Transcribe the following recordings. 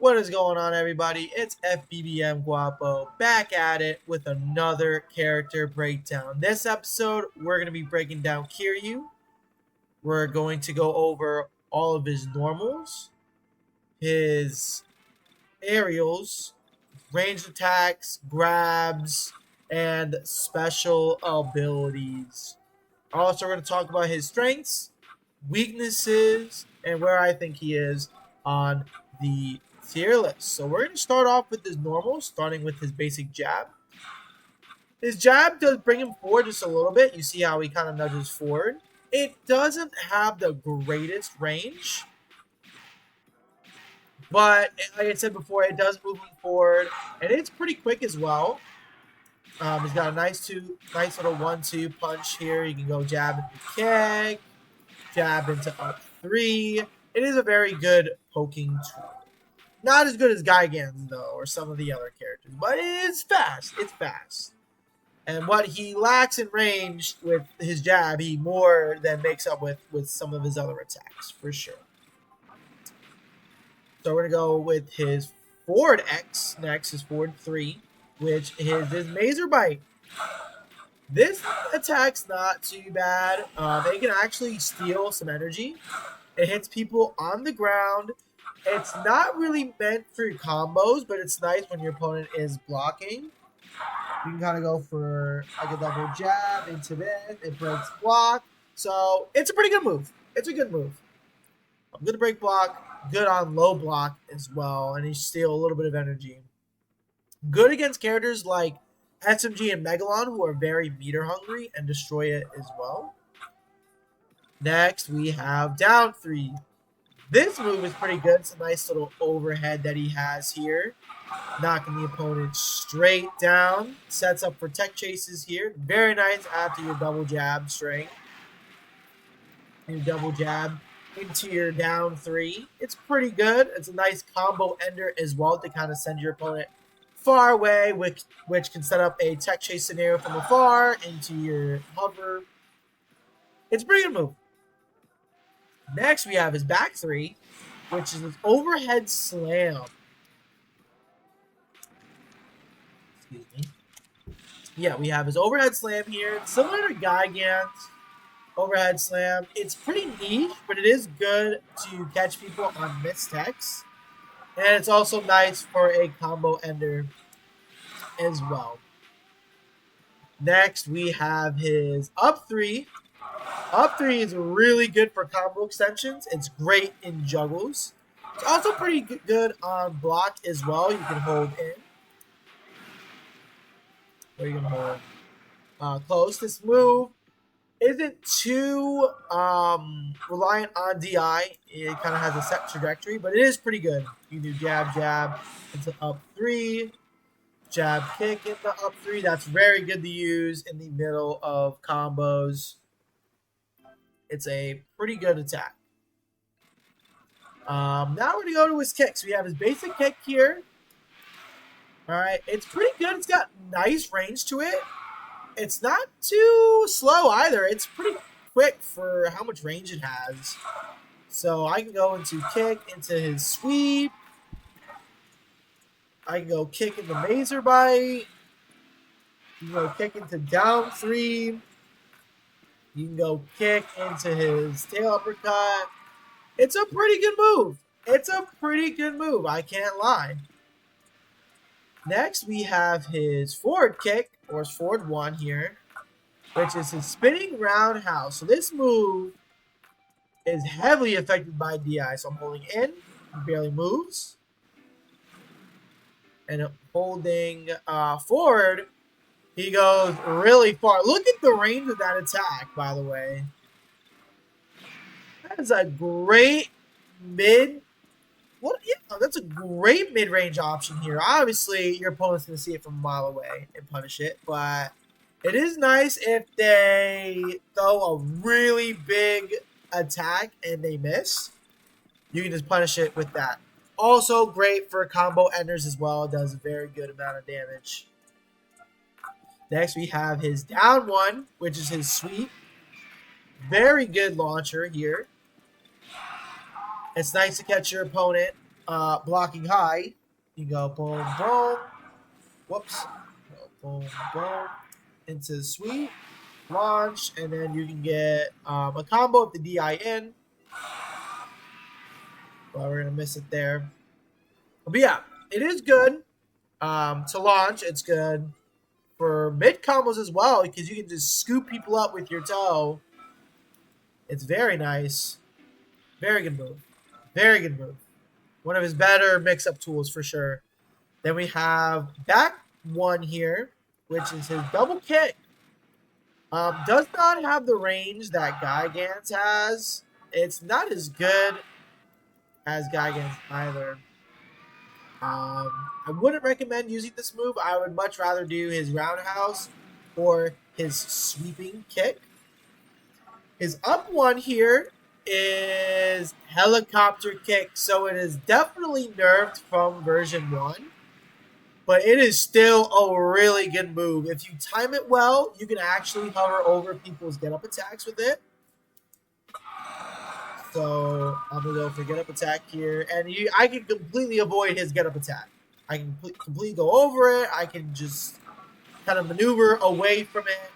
What is going on, everybody? It's FBBM Guapo back at it with another character breakdown. This episode, we're going to be breaking down Kiryu. We're going to go over all of his normals, his aerials, ranged attacks, grabs, and special abilities. Also, we're going to talk about his strengths, weaknesses, and where I think he is on the tier list. So we're going to start off with his normal, starting with his basic jab. His jab does bring him forward just a little bit. You see how he kind of nudges forward. It doesn't have the greatest range, but like I said before, it does move him forward, and it's pretty quick as well. He's got a nice little 1-2 punch here. You can go jab into kick, jab into up 3. It is a very good poking tool. Not as good as Gigan's, though, or some of the other characters, but it is fast. It's fast. And what he lacks in range with his jab, he more than makes up with some of his other attacks, for sure. So we're going to go with his forward X next, his forward 3, which is his Mazer Bite. This attack's not too bad. They can actually steal some energy. It hits people on the ground. It's not really meant for your combos, but it's nice when your opponent is blocking. You can kind of go for like a double jab into this. It breaks block. So it's a pretty good move. It's a good move. I'm good to break block. Good on low block as well. And you steal a little bit of energy. Good against characters like SMG and Megalon, who are very meter hungry and destroy it as well. Next, we have down 3. This move is pretty good. It's a nice little overhead that he has here. Knocking the opponent straight down. Sets up for tech chases here. Very nice after your double jab string. Your double jab into your down 3. It's pretty good. It's a nice combo ender as well to kind of send your opponent far away, which can set up a tech chase scenario from afar into your hover. It's a pretty good move. Next, we have his back 3, which is his overhead slam. Excuse me. Yeah, we have his overhead slam here. It's similar to Gigant's overhead slam. It's pretty niche, but it is good to catch people on mistechs. And it's also nice for a combo ender as well. Next, we have his up 3. Up 3 is really good for combo extensions. It's great in juggles. It's also pretty good on block as well. You can hold in. Or you can hold close. This move isn't too reliant on DI. It kind of has a set trajectory, but it is pretty good. You can do jab, jab into up 3. Jab, kick into up 3. That's very good to use in the middle of combos. It's a pretty good attack. Now we're going to go to his kicks. We have his basic kick here. All right. It's pretty good. It's got nice range to it. It's not too slow either. It's pretty quick for how much range it has. So I can go into kick, into his sweep. I can go kick into Mazer Bite. You can go kick into down 3. You can go kick into his tail uppercut. It's a pretty good move. It's a pretty good move. I can't lie. Next, we have his forward kick, or his forward 1 here, which is his spinning roundhouse. So this move is heavily affected by DI. So I'm holding in. He barely moves. And holding forward, he goes really far. Look at the range of that attack, by the way. That is a great mid. Yeah, that's a great mid-range option here. Obviously, your opponent's going to see it from a mile away and punish it, but it is nice if they throw a really big attack and they miss. You can just punish it with that. Also great for combo enders as well. It does a very good amount of damage. Next, we have his down 1, which is his sweep. Very good launcher here. It's nice to catch your opponent blocking high, you go boom, boom, whoops, go boom, boom, into sweep, launch, and then you can get a combo of the DI in. Well, we're going to miss it there. But yeah, it is good to launch. It's good for mid combos as well because you can just scoop people up with your toe. It's very nice. Very good move. Very good move. One of his better mix-up tools for sure. Then we have back one here, which is his double kick. Does not have the range that Gigant has. It's not as good as Gigant either. I wouldn't recommend using this move. I would much rather do his roundhouse or his sweeping kick. His up one here is helicopter kick, so it is definitely nerfed from version 1. But it is still a really good move. If you time it well, you can actually hover over people's get-up attacks with it. So I'm going to go for get-up attack here. And I can completely avoid his get-up attack. I can completely go over it. I can just kind of maneuver away from it.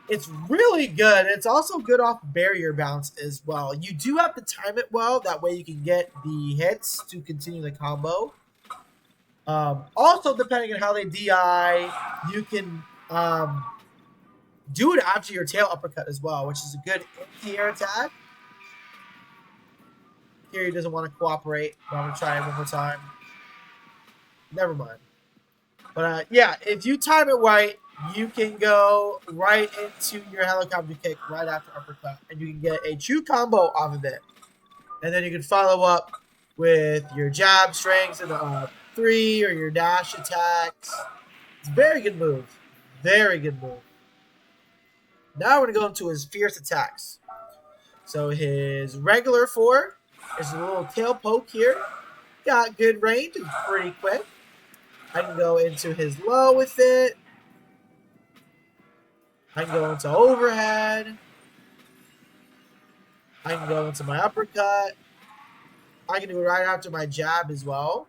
It's really good. It's also good off barrier bounce as well. You do have to time it well. That way you can get the hits to continue the combo. Also, depending on how they DI, you can do it after your tail uppercut as well, which is a good anti-air attack. Kiryu doesn't want to cooperate. I'm going to try it one more time. Never mind. But yeah, if you time it right, you can go right into your helicopter kick right after uppercut, and you can get a true combo off of it. And then you can follow up with your jab strings and 3 or your dash attacks. It's a very good move. Very good move. Now we're going to go into his fierce attacks. So his regular 4 is a little tail poke here. Got good range. It's pretty quick. I can go into his low with it. I can go into overhead. I can go into my uppercut. I can do it right after my jab as well.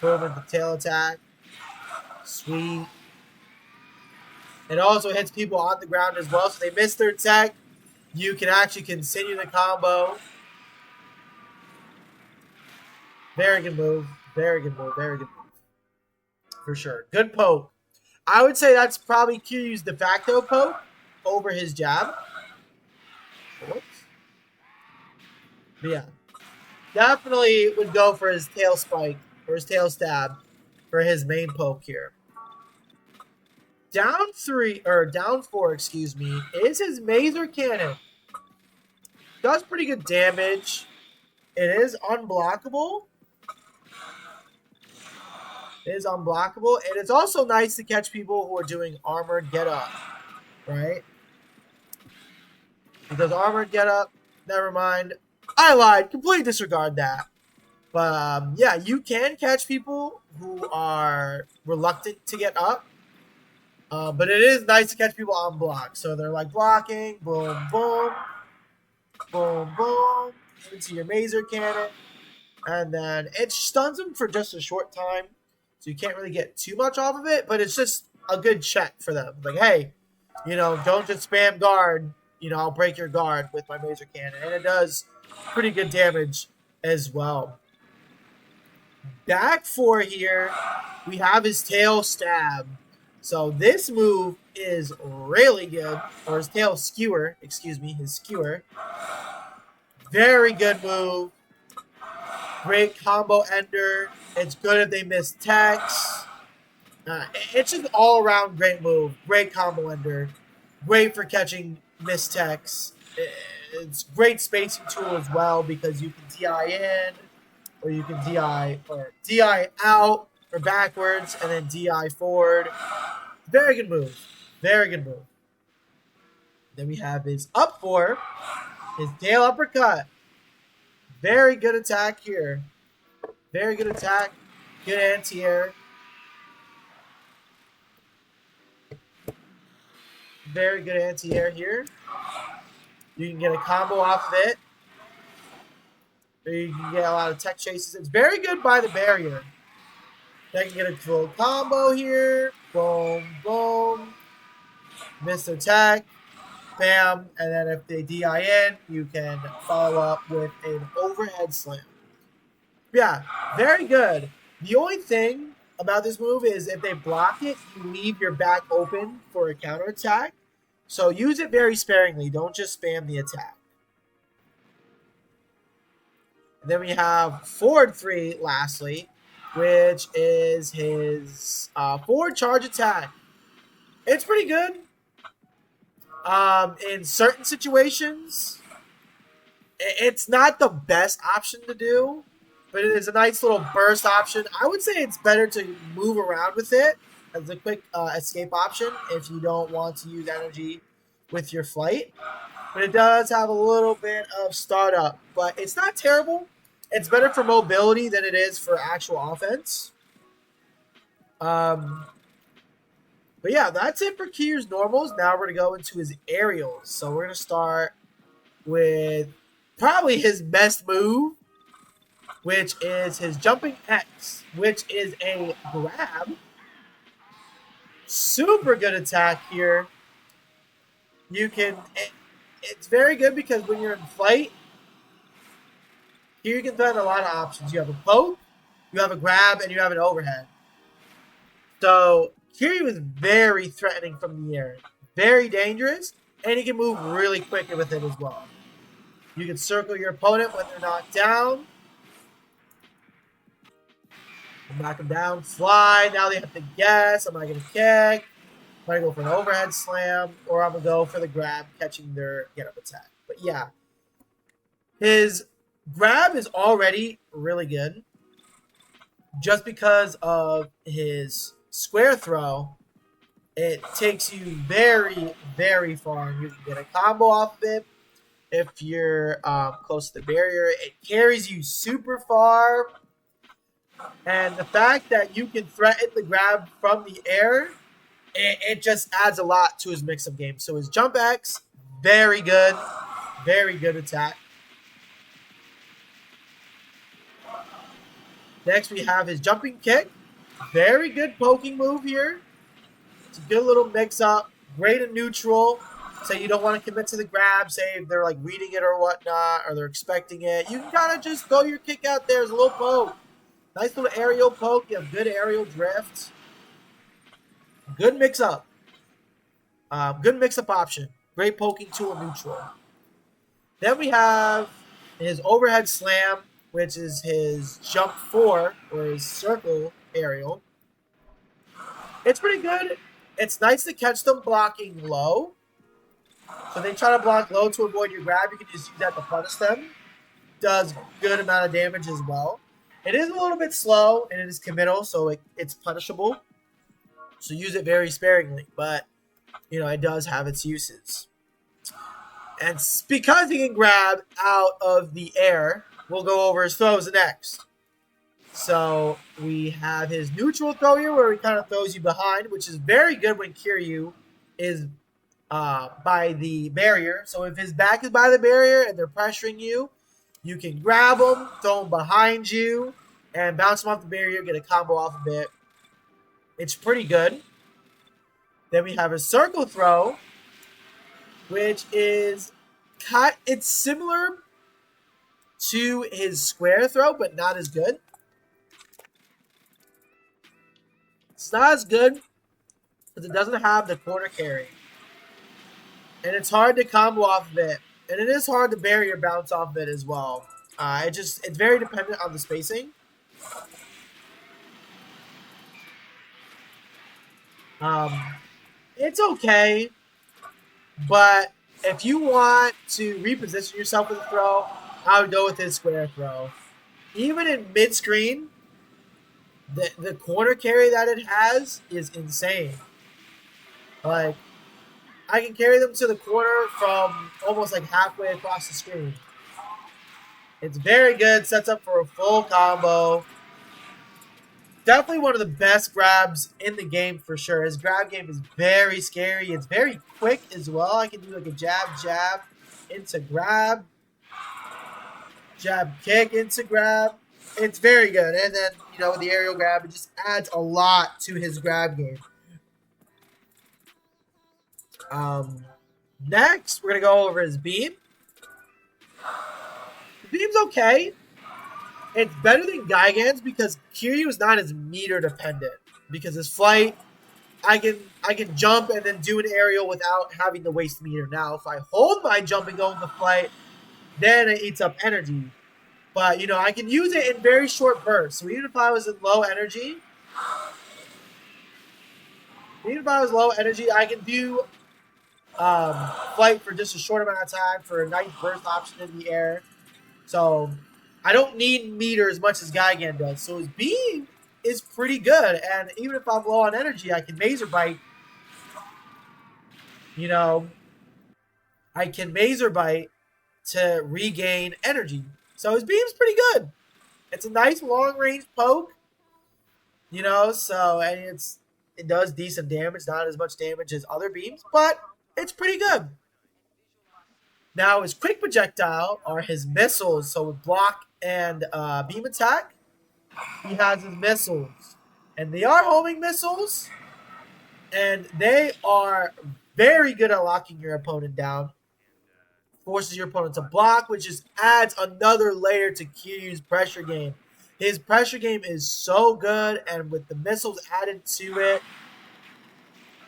Boom with the tail attack. Sweet. It also hits people on the ground as well, so they miss their tech. You can actually continue the combo. Very good move. Very good move. Very good move. For sure. Good poke. I would say that's probably Kiryu's de facto poke over his jab. Whoops. But yeah. Definitely would go for his tail spike or his tail stab for his main poke here. Down 4, excuse me, is his Mazer Cannon. Does pretty good damage. It is unblockable. It is unblockable. And it's also nice to catch people who are doing armored get up. Right? Because armored get up, never mind. I lied. Completely disregard that. But yeah, you can catch people who are reluctant to get up. But it is nice to catch people on block. So they're like blocking, boom, boom, boom, boom, into your Mazer Cannon. And then it stuns them for just a short time. So you can't really get too much off of it. But it's just a good check for them. Like, hey, don't just spam guard. I'll break your guard with my Mazer Cannon. And it does pretty good damage as well. Back 4 here, we have his tail stab. So this move is really good. Or his tail skewer. Excuse me, his skewer. Very good move. Great combo ender. It's good if they miss techs. It's just all around great move. Great combo ender. Great for catching missed techs. It's great spacing tool as well because you can DI in, or you can DI out or backwards and then DI forward. Very good move. Very good move. Then we have his up 4, his tail uppercut. Very good attack here. Very good attack. Good anti-air. Very good anti-air here. You can get a combo off of it. You can get a lot of tech chases. It's very good by the barrier. They can get a full combo here. Boom, boom. Mr. Tech. Bam. And then if they DI in, you can follow up with an overhead slam. Yeah, very good. The only thing about this move is if they block it, you leave your back open for a counterattack. So use it very sparingly. Don't just spam the attack. And then we have forward 3, lastly, which is his forward charge attack. It's pretty good. In certain situations, it's not the best option to do, but it is a nice little burst option. I would say it's better to move around with it as a quick escape option if you don't want to use energy with your flight. But it does have a little bit of startup, but it's not terrible. It's better for mobility than it is for actual offense. But yeah, that's it for Kiryu's normals. Now we're going to go into his aerials. So we're going to start with probably his best move, which is his jumping X, which is a grab. Super good attack here. It's very good because when you're in flight, here you can threaten a lot of options. You have a poke, you have a grab, and you have an overhead. So Kiryu is very threatening from the air. Very dangerous, and he can move really quick with it as well. You can circle your opponent when they're knocked down. Knock them down, fly. Now they have to guess. Am I going to kick? Am I going to go for an overhead slam? Or I'm going to go for the grab, catching their get-up attack. But yeah, his grab is already really good. Just because of his square throw, it takes you very, very far. And you can get a combo off of it. If you're close to the barrier, it carries you super far. And the fact that you can threaten the grab from the air, it just adds a lot to his mix-up game. So his jump X, very good. Very good attack. Next, we have his jumping kick. Very good poking move here. It's a good little mix-up. Great in neutral. So you don't want to commit to the grab. Say if they're like reading it or whatnot, or they're expecting it. You can kind of just throw your kick out there as a little poke. Nice little aerial poke. You have good aerial drift. Good mix-up. Good mix-up option. Great poking tool neutral. Then we have his overhead slam, which is his jump 4, or his circle aerial. It's pretty good. It's nice to catch them blocking low. So they try to block low to avoid your grab. You can just use that to punish them. Does good amount of damage as well. It is a little bit slow, and it is committal, so it's punishable. So use it very sparingly, but, it does have its uses. And because he can grab out of the air, we'll go over his throws next. So we have his neutral throw here, where he kind of throws you behind, which is very good when Kiryu is by the barrier. So if his back is by the barrier and they're pressuring you, you can grab them, throw them behind you, and bounce them off the barrier, get a combo off of it. It's pretty good. Then we have a circle throw, which is it's similar to his square throw, but not as good. It's not as good because it doesn't have the corner carry. And it's hard to combo off of it. And it is hard to barrier bounce off of it as well. It's very dependent on the spacing. It's okay, but if you want to reposition yourself with a throw, I would go with his square throw. Even in mid-screen, the corner carry that it has is insane. Like, I can carry them to the corner from almost like halfway across the screen. It's very good. Sets up for a full combo. Definitely one of the best grabs in the game for sure. His grab game is very scary. It's very quick as well. I can do like a jab into grab. Jab, kick into grab. It's very good. And then, with the aerial grab, it just adds a lot to his grab game. Next, we're going to go over his beam. The beam's okay. It's better than Gigan's because Kiryu is not as meter dependent. Because his flight, I can jump and then do an aerial without having to waste meter. Now, if I hold my jump and go in the flight, then it eats up energy. But, I can use it in very short bursts. So even if I was in low energy, I can do flight for just a short amount of time for a nice burst option in the air. So I don't need meter as much as Gigan does. So his beam is pretty good. And even if I'm low on energy, I can Mazer Bite. I can Mazer Bite to regain energy. So his beam's pretty good. It's a nice long range poke. And it does decent damage, not as much damage as other beams, but it's pretty good. Now his quick projectile are his missiles. So with block and beam attack, he has his missiles. And they are homing missiles. And they are very good at locking your opponent down. Forces your opponent to block, which just adds another layer to Kiryu's pressure game. His pressure game is so good, and with the missiles added to it,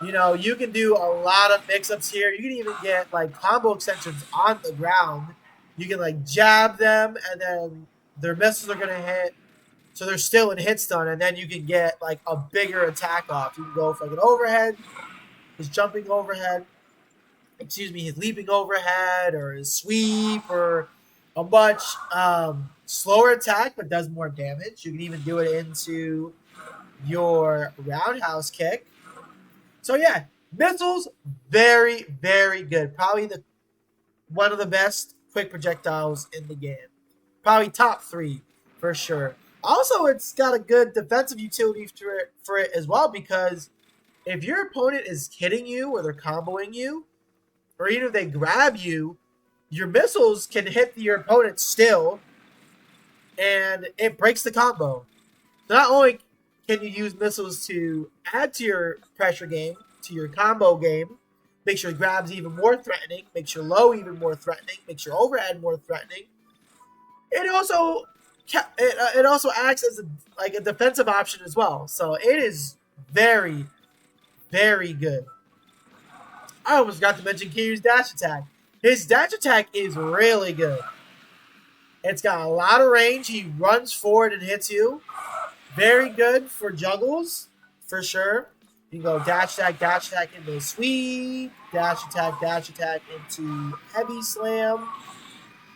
you can do a lot of mix-ups here. You can even get, combo extensions on the ground. You can, jab them, and then their missiles are going to hit, so they're still in hit stun, and then you can get, a bigger attack off. You can go for, an overhead, his jumping overhead, his leaping overhead, or his sweep, or a much slower attack, but does more damage. You can even do it into your roundhouse kick. So yeah, missiles, very, very good. Probably one of the best quick projectiles in the game. Probably top 3 for sure. Also, it's got a good defensive utility for it as well, because if your opponent is hitting you or they're comboing you, or even if they grab you, your missiles can hit your opponent still, and it breaks the combo. So not only can you use missiles to add to your pressure game, to your combo game, makes your grabs even more threatening, makes your low even more threatening, makes your overhead more threatening. It also acts as a defensive option as well. So it is very, very good. I almost forgot to mention Kiryu's dash attack. His dash attack is really good. It's got a lot of range. He runs forward and hits you. Very good for juggles, for sure. You can go dash attack into sweep, dash attack into heavy slam.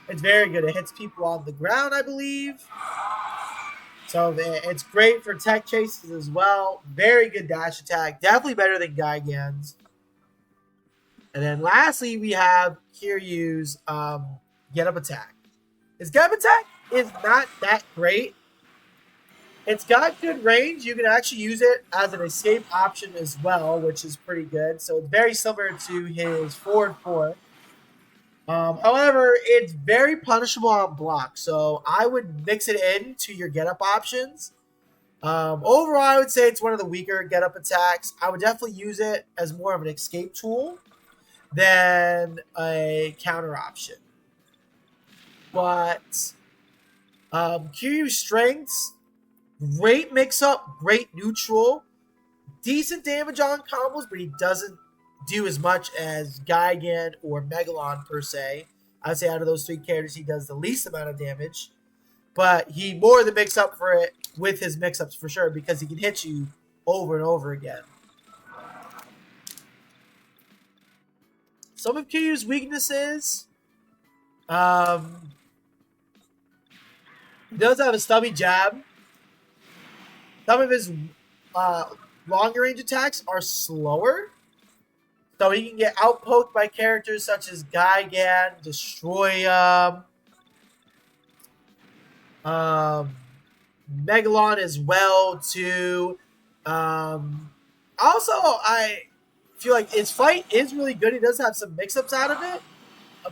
It's very good. It hits people on the ground, I believe. So it's great for tech chases as well. Very good dash attack. Definitely better than Gigan's. And then lastly, we have Kiryu's get up attack. His get up attack is not that great. It's got good range. You can actually use it as an escape option as well, which is pretty good. So it's very similar to his forward 4. However, it's very punishable on block. So I would mix it into your get up options. Overall, I would say it's one of the weaker get up attacks. I would definitely use it as more of an escape tool than a counter option. But Kiryu's strengths, great mix-up, great neutral, decent damage on combos, but he doesn't do as much as Gigan or Megalon per se. I'd say out of those 3 characters, he does the least amount of damage. But he more than makes up for it with his mix-ups for sure, because he can hit you over and over again. Some of Kiryu's weaknesses, he does have a stubby jab. Some of his longer range attacks are slower. So he can get outpoked by characters such as Gigan, Destroy Megalon as well too. Also, I feel like his fight is really good. He does have some mix-ups out of it.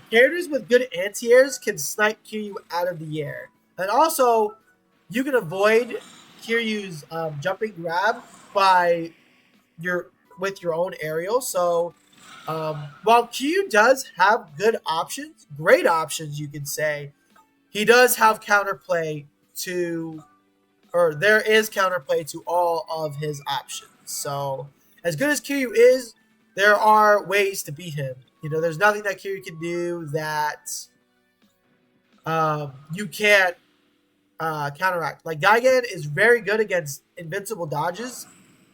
characters with good anti-airs can snipe Kiryu out of the air. And also, you can avoid Kiryu's jumping grab by your with your own aerial. So while Kiryu does have good options, great options, you can say, he does have counterplay to, or there is counterplay to all of his options. So as good as Kiryu is, there are ways to beat him. You know, there's nothing that Kiryu can do that you can't counteract. Like Gigan is very good against invincible dodges.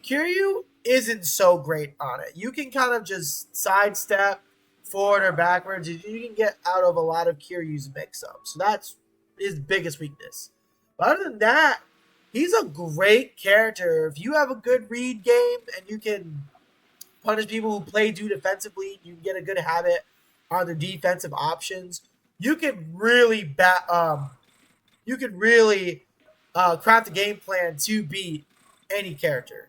Kiryu isn't so great on it. You can kind of just sidestep forward or backwards, and you can get out of a lot of Kiryu's mix-ups. So that's his biggest weakness. But other than that, he's a great character. If you have a good read game and you can punish people who play too defensively, you can get a good habit on their defensive options. You can really craft a game plan to beat any character.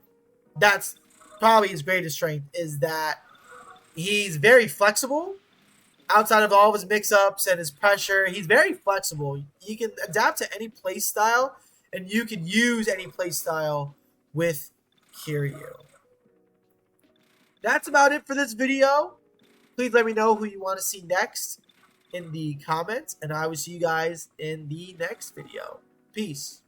That's probably his greatest strength, is that he's very flexible. Outside of all of his mix-ups and his pressure, he's very flexible. You can adapt to any play style, and you can use any play style with Kiryu. That's about it for this video. Please let me know who you want to see next in the comments, and I will see you guys in the next video. Peace.